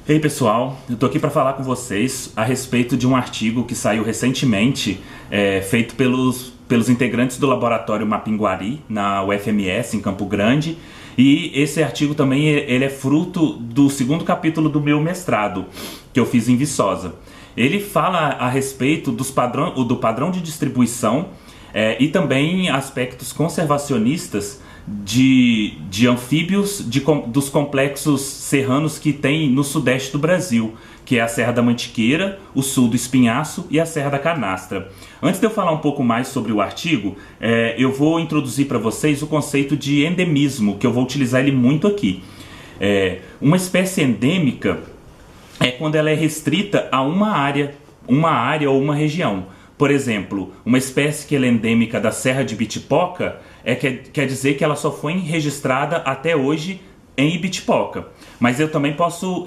Ei pessoal, eu tô aqui para falar com vocês a respeito de um artigo que saiu recentemente, feito pelos integrantes do laboratório Mapinguari, na UFMS, em Campo Grande. E esse artigo também ele é fruto do segundo capítulo do meu mestrado, que eu fiz em Viçosa. Ele fala a respeito do padrão de distribuição e também aspectos conservacionistas de anfíbios dos complexos serranos que tem no sudeste do Brasil, que é a Serra da Mantiqueira, o sul do Espinhaço e a Serra da Canastra. Antes de eu falar um pouco mais sobre o artigo, eu vou introduzir para vocês o conceito de endemismo, que eu vou utilizar ele muito aqui. Uma espécie endêmica é quando ela é restrita a uma área ou uma região. Por exemplo, uma espécie que é endêmica da Serra de Ibitipoca quer dizer que ela só foi registrada até hoje em Ibitipoca. Mas eu também posso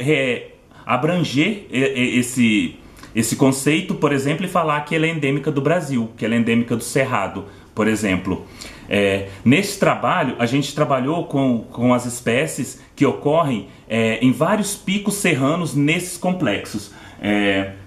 abranger esse conceito, por exemplo, e falar que ela é endêmica do Brasil, que ela é endêmica do Cerrado, por exemplo. Nesse trabalho, a gente trabalhou com as espécies que ocorrem em vários picos serranos nesses complexos.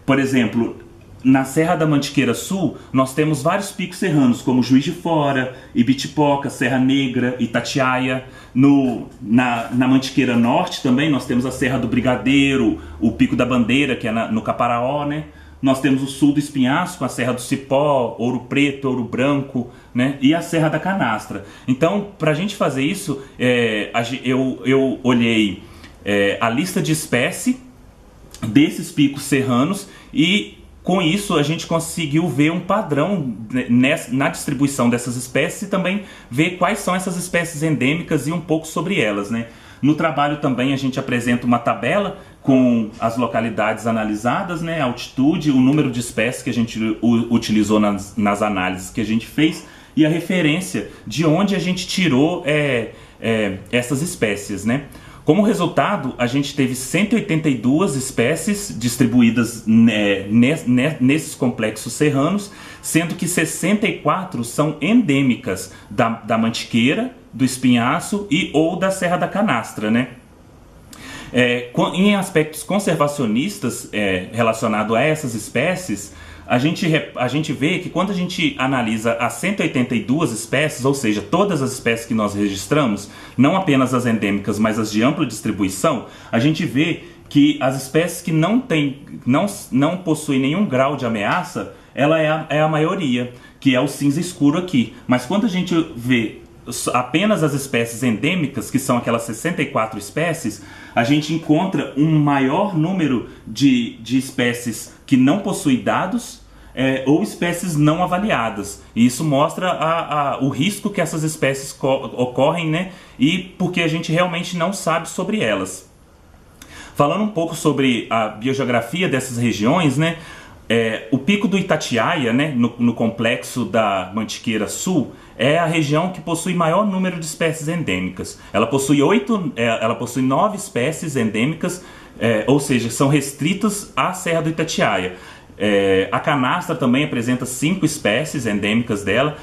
Por exemplo, na Serra da Mantiqueira Sul, nós temos vários picos serranos, como Juiz de Fora, Ibitipoca, Serra Negra, Itatiaia. Na Mantiqueira Norte também nós temos a Serra do Brigadeiro, o Pico da Bandeira, que é no Caparaó, né? Nós temos o sul do Espinhaço, com a Serra do Cipó, Ouro Preto, Ouro Branco, né? E a Serra da Canastra. Então, para a gente fazer isso, eu olhei a lista de espécie desses picos serranos e com isso a gente conseguiu ver um padrão na distribuição dessas espécies e também ver quais são essas espécies endêmicas e um pouco sobre elas, né? No trabalho também a gente apresenta uma tabela com as localidades analisadas, né? A altitude, o número de espécies que a gente utilizou nas análises que a gente fez e a referência de onde a gente tirou essas espécies, né? Como resultado, a gente teve 182 espécies distribuídas nesses complexos serranos, sendo que 64 são endêmicas da Mantiqueira, do Espinhaço ou da Serra da Canastra, né? Em aspectos conservacionistas relacionados a essas espécies, a gente vê que quando a gente analisa as 182 espécies, ou seja, todas as espécies que nós registramos, não apenas as endêmicas, mas as de ampla distribuição, a gente vê que as espécies que não possuem nenhum grau de ameaça, ela é a maioria, que é o cinza escuro aqui. Mas quando a gente vê apenas as espécies endêmicas, que são aquelas 64 espécies, a gente encontra um maior número de espécies que não possuem dados ou espécies não avaliadas. E isso mostra o risco que essas espécies ocorrem, né? E porque a gente realmente não sabe sobre elas. Falando um pouco sobre a biogeografia dessas regiões, né? O Pico do Itatiaia, né, no complexo da Mantiqueira Sul, é a região que possui maior número de espécies endêmicas. Ela possui 9 espécies endêmicas, ou seja, são restritas à Serra do Itatiaia. A Canastra também apresenta 5 espécies endêmicas dela.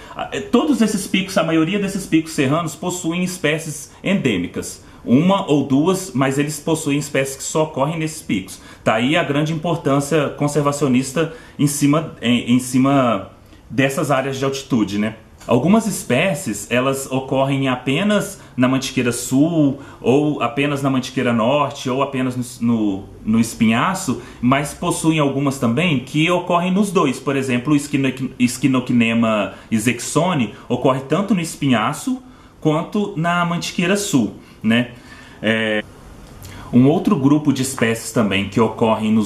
Todos esses picos, a maioria desses picos serranos possuem espécies endêmicas. Uma ou duas, mas eles possuem espécies que só ocorrem nesses picos. Tá aí a grande importância conservacionista em cima dessas áreas de altitude, né? Algumas espécies, elas ocorrem apenas na Mantiqueira Sul, ou apenas na Mantiqueira Norte, ou apenas no Espinhaço, mas possuem algumas também que ocorrem nos dois. Por exemplo, o Esquinoquinema isexone ocorre tanto no Espinhaço quanto na Mantiqueira Sul, né? Um outro grupo de espécies também que ocorrem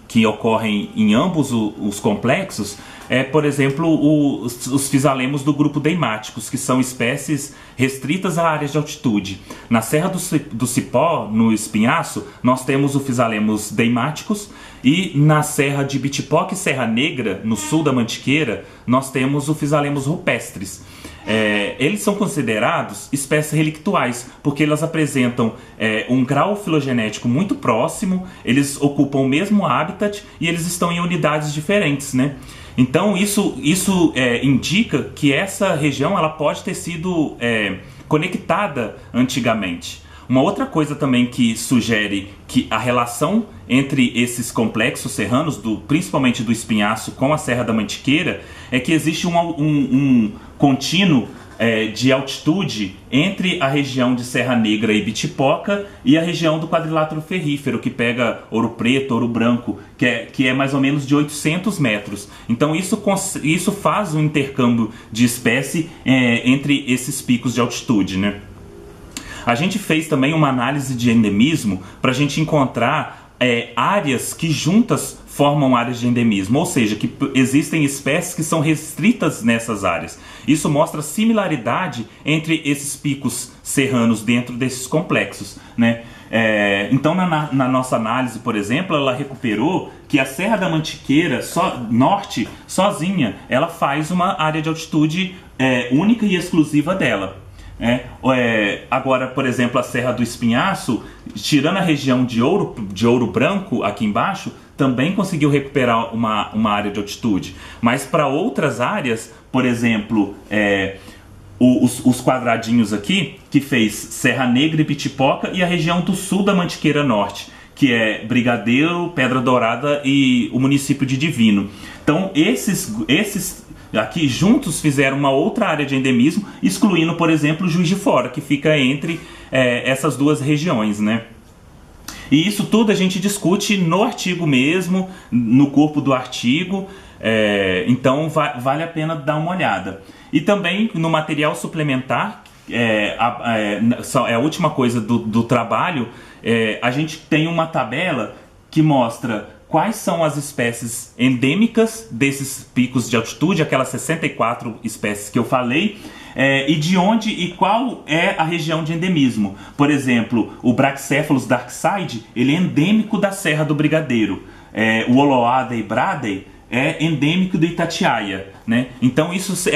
que ocorrem em ambos os complexos por exemplo, os fisalemos do grupo Deimáticos, que são espécies restritas a áreas de altitude. Na Serra do Cipó, no Espinhaço, nós temos o fisalemos Deimáticos, e na Serra de Ibitipoca e Serra Negra, no sul da Mantiqueira, nós temos o fisalemos rupestres. Eles são considerados espécies relictuais, porque elas apresentam um grau filogenético muito próximo, eles ocupam o mesmo habitat e eles estão em unidades diferentes, né? Então isso indica que essa região ela pode ter sido conectada antigamente. Uma outra coisa também que sugere que a relação entre esses complexos serranos, principalmente do Espinhaço com a Serra da Mantiqueira, é que existe um contínuo de altitude entre a região de Serra Negra e Bitipoca e a região do quadrilátero ferrífero, que pega Ouro Preto, Ouro Branco, que é mais ou menos de 800 metros. Então isso faz um intercâmbio de espécie entre esses picos de altitude, né? A gente fez também uma análise de endemismo para a gente encontrar áreas que juntas formam áreas de endemismo, ou seja, que existem espécies que são restritas nessas áreas. Isso mostra similaridade entre esses picos serranos dentro desses complexos, né? Então, na nossa análise, por exemplo, ela recuperou que a Serra da Mantiqueira Norte, sozinha, ela faz uma área de altitude única e exclusiva dela. Agora, por exemplo, a Serra do Espinhaço, tirando a região de Ouro Branco aqui embaixo, também conseguiu recuperar uma área de altitude. Mas para outras áreas, por exemplo, os quadradinhos aqui, que fez Serra Negra e Bitipoca, e a região do sul da Mantiqueira Norte, que é Brigadeiro, Pedra Dourada e o município de Divino. Então, esses aqui juntos fizeram uma outra área de endemismo, excluindo, por exemplo, Juiz de Fora, que fica entre essas duas regiões, né? E isso tudo a gente discute no artigo mesmo, no corpo do artigo, então vale a pena dar uma olhada. E também no material suplementar, a última coisa do trabalho, a gente tem uma tabela que mostra quais são as espécies endêmicas desses picos de altitude, aquelas 64 espécies que eu falei, e de onde e qual é a região de endemismo. Por exemplo, o Brachycephalus darkside, ele é endêmico da Serra do Brigadeiro. O Oloadei bradei é endêmico do Itatiaia, né? Então isso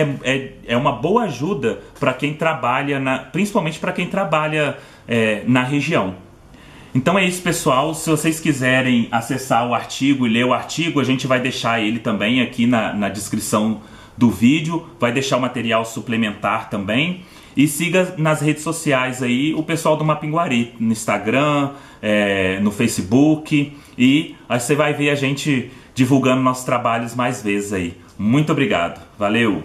é uma boa ajuda para quem trabalha, principalmente para quem trabalha na região. Então é isso, pessoal. Se vocês quiserem acessar o artigo e ler o artigo, a gente vai deixar ele também aqui na descrição do vídeo, vai deixar o material suplementar também. E siga nas redes sociais aí o pessoal do Mapinguari, no Instagram, no Facebook, e aí você vai ver a gente divulgando nossos trabalhos mais vezes aí. Muito obrigado, valeu!